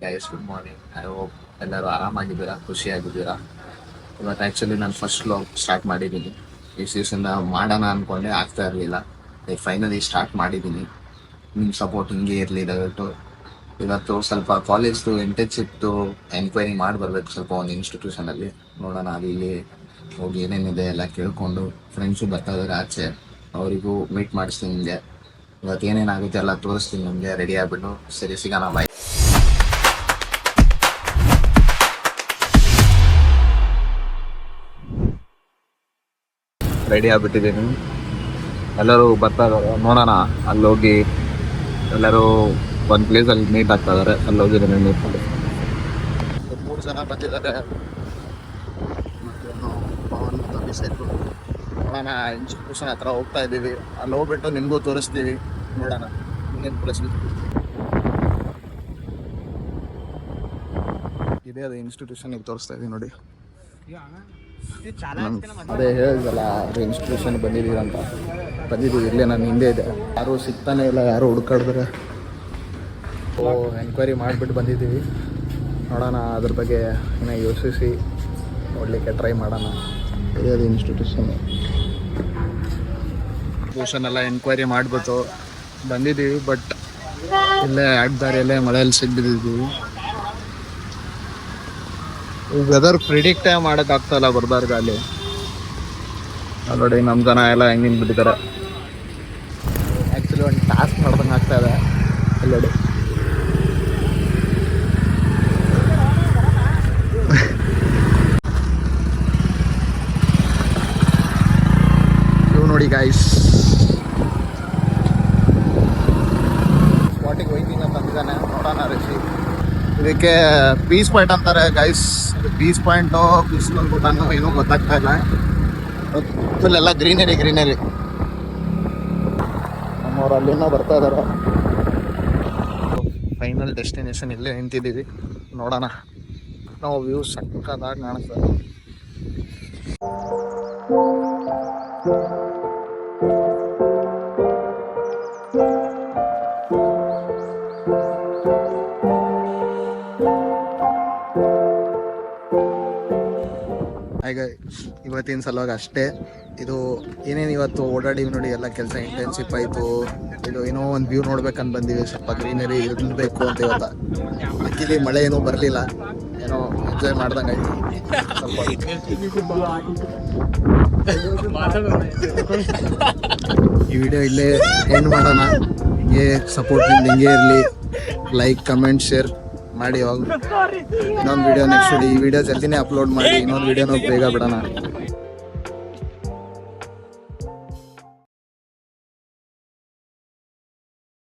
Guys good morning. I hope ಎಲ್ಲರೂ ಆರಾಮಾಗಿದ್ದೀರಾ, ಖುಷಿಯಾಗಿದ್ದೀರಾ. ಇವತ್ತು actually ನಾನು ಫಸ್ಟ್ ವ್ಲಾಗ್ ಸ್ಟಾರ್ಟ್ ಮಾಡಿದ್ದೀನಿ. ಇಷ್ಟು ದಿವಸದಿಂದ ಮಾಡೋಣ ಅಂದ್ಕೊಂಡೆ, ಆಗ್ತಾ ಇರಲಿಲ್ಲ. ಫೈನಲಿ ಸ್ಟಾರ್ಟ್ ಮಾಡಿದ್ದೀನಿ. ನಿಮ್ಮ ಸಪೋರ್ಟ್ ಹಿಂಗೆ ಇರಲಿ ದಯವಿಟ್ಟು. ಇವತ್ತು ಸ್ವಲ್ಪ ಕಾಲೇಜ್ದು ಇಂಟರ್ನ್ಶಿಪ್ದು ಎನ್ಕ್ವೈರಿ ಮಾಡಿ ಬರಬೇಕು ಸ್ವಲ್ಪ ಒಂದು ಇನ್ಸ್ಟಿಟ್ಯೂಷನಲ್ಲಿ. ನೋಡೋಣ ಅಲ್ಲಿ ಇಲ್ಲಿ ಹೋಗಿ ಏನೇನಿದೆ ಎಲ್ಲ ಕೇಳಿಕೊಂಡು, ಫ್ರೆಂಡ್ಸು ಬರ್ತಾ ಇದ್ದಾರೆ ಆಚೆ, ಅವರಿಗೂ ಮೀಟ್ ಮಾಡಿಸ್ತೀನಿ ನಿಮಗೆ. ಇವತ್ತು ಏನೇನಾಗುತ್ತೆ ಎಲ್ಲ ತೋರಿಸ್ತೀನಿ ನಿಮಗೆ. ರೆಡಿ ಆಗಿಬಿಟ್ಟು ಸರಿ ಸಿಗೋಣ, ಬಾಯ್. ರೆಡಿ ಆಗಿಬಿಟ್ಟಿದ್ದೀನಿ, ಎಲ್ಲರೂ ಬರ್ತಾ ಇದ್ದಾರೆ. ನೋಡೋಣ, ಅಲ್ಲಿ ಹೋಗಿ ಎಲ್ಲರೂ ಒಂದು ಪ್ಲೇಸಲ್ಲಿ ಮೀಟ್ ಆಗ್ತಾ ಇದ್ದಾರೆ. ಅಲ್ಲಿ ಹೋಗಿ ಮೀಟ್ ಮಾಡಿ 3 ಜನ ಬಂದಿದ್ದಾರೆ. ಪವನ್ ಮತ್ತು ಅಭಿಷೇಕ್. ನೋಡೋಣ, ಇನ್ಸ್ಟಿಟ್ಯೂಷನ್ ಹತ್ರ ಹೋಗ್ತಾ ಇದ್ದೀವಿ. ಅಲ್ಲಿ ಹೋಗ್ಬಿಟ್ಟು ನಿಮಗೂ ತೋರಿಸ್ತೀವಿ. ನೋಡೋಣ ಇನ್ನೇನು ಪರಿಸ್ಥಿತಿ ಇದೆ. ಅದು ಇನ್ಸ್ಟಿಟ್ಯೂಷನ್ಗೆ ತೋರಿಸ್ತಾ ಇದ್ದೀವಿ ನೋಡಿ. ಅದೇ ಹೇಳಿದಲ್ಲ, ಅದು ಇನ್ಸ್ಟಿಟ್ಯೂಷನ್ ಬಂದಿದ್ದೀವಿ ಅಂತ. ಬಂದಿದ್ದೀವಿ, ಇಲ್ಲೇ ನಾನು ಹಿಂದೆ ಇದೆ. ಯಾರೂ ಸಿಗ್ತಾನೆ ಇಲ್ಲ, ಯಾರು ಹುಡ್ಕಾಡಿದ್ರೆ. ಎನ್ಕ್ವೈರಿ ಮಾಡಿಬಿಟ್ಟು ಬಂದಿದ್ದೀವಿ. ನೋಡೋಣ, ಅದ್ರ ಬಗ್ಗೆ ಇನ್ನೂ ಯೋಚಿಸಿ ನೋಡಲಿಕ್ಕೆ ಟ್ರೈ ಮಾಡೋಣ. ಇದೇ ಅದು ಇನ್ಸ್ಟಿಟ್ಯೂಷನ್ ಎಲ್ಲ ಎನ್ಕ್ವೈರಿ ಮಾಡಿಬಿಟ್ಟು ಬಂದಿದ್ದೀವಿ. ಬಟ್ ಇಲ್ಲೇ ಅಡ್ಡದಾರಿಯಲ್ಲೇ ಮಳೆಯಲ್ಲಿ ಸಿಗ್ಬಿಟ್ಟಿದ್ದೀವಿ. ವೆದರ್ ಪ್ರಿಡಿಕ್ಟೇ ಮಾಡೋಕ್ಕಾಗ್ತಾಯಿಲ್ಲ ಬರ್ಬಾರ್ದು ಅಲ್ಲಿ. ನೋಡಿ ನಮ್ಮ ಜನ ಎಲ್ಲ ಹೆಂಗೆ ನಿಂತ್ಬಿಟ್ಟಿದ್ದಾರೆ. ಆ್ಯಕ್ಚುಲಿ ಒಂದು ಟಾಸ್ಕ್ ಮಾಡ್ದಂಗೆ ಆಗ್ತಾಯಿದೆ ಅಲ್ಲಿ. ಇವು ನೋಡಿ ಗೈಸ್, ಸ್ಪಾಟಿಗೆ ಹೋಯ್ತೀನಿ ಅಂತ ಅಂದಿದ್ದಾನೆ. ನೋಡೋಣ ರಿಷಿ. ಇದಕ್ಕೆ ಪೀಸ್ ಪಾಯಿಂಟ್ ಅಂತಾರೆ ಗೈಸ್. ಪೀಸ್ ಪಾಯಿಂಟು ಬಿಸಿಲು ಅಂದ್ಬಿಟ್ಟು ಏನೂ ಗೊತ್ತಾಗ್ತಾ ಇಲ್ಲ. ಫುಲ್ ಎಲ್ಲ ಗ್ರೀನರಿ. ನಮ್ಮವ್ರು ಅಲ್ಲಿಂದ ಬರ್ತಾ ಇದ್ದಾರೆ. ಫೈನಲ್ ಡೆಸ್ಟಿನೇಷನ್ ಇಲ್ಲೇ ನಿಂತಿದ್ದೀವಿ. ನೋಡೋಣ, ನಾವು ವ್ಯೂ ಸಕ್ಕದಾಗಿ ಕಾಣಿಸ್ತದೆ. ಹಾಗೆ ಇವತ್ತಿನ ಸಲುವಾಗಿ ಅಷ್ಟೇ. ಇದು ಏನೇನು ಇವತ್ತು ಓಡಾಡಿವಿ ನೋಡಿ, ಎಲ್ಲ ಕೆಲಸ ಇಂಟರ್ನ್ಶಿಪ್ ಆಯಿತು. ಇದು ಏನೋ ಒಂದು ವ್ಯೂ ನೋಡ್ಬೇಕಂತ ಬಂದೀವಿ. ಸ್ವಲ್ಪ ಗ್ರೀನರಿ ಇರಬೇಕು ಅಂತ. ಇವತ್ತು ಅಕ್ಕಿಲಿ ಮಳೆ ಏನೂ ಬರಲಿಲ್ಲ, ಏನೋ ಎಂಜಾಯ್ ಮಾಡ್ದಂಗೆ ಆಯ್ತು ಸ್ವಲ್ಪ. ಈ ವಿಡಿಯೋ ಇಲ್ಲೇ ಎಂಡ್ ಮಾಡೋಣ. ಹಿಂಗೆ ಸಪೋರ್ಟ್ ನಿಮ್ದು ಹಿಂಗೆ ಇರಲಿ. ಲೈಕ್, ಕಮೆಂಟ್, ಶೇರ್ ಮಾಡಿ. ಇನ್ನೊಂದು ವಿಡಿಯೋ ನೆಕ್ಸ್ಟ್. ಈ ವಿಡಿಯೋ ಜಲ್ದಿನೇ ಅಪ್ಲೋಡ್ ಮಾಡಿ ಇನ್ನೊಂದು ವಿಡಿಯೋನ ಬೇಗ ಬಿಡೋಣ.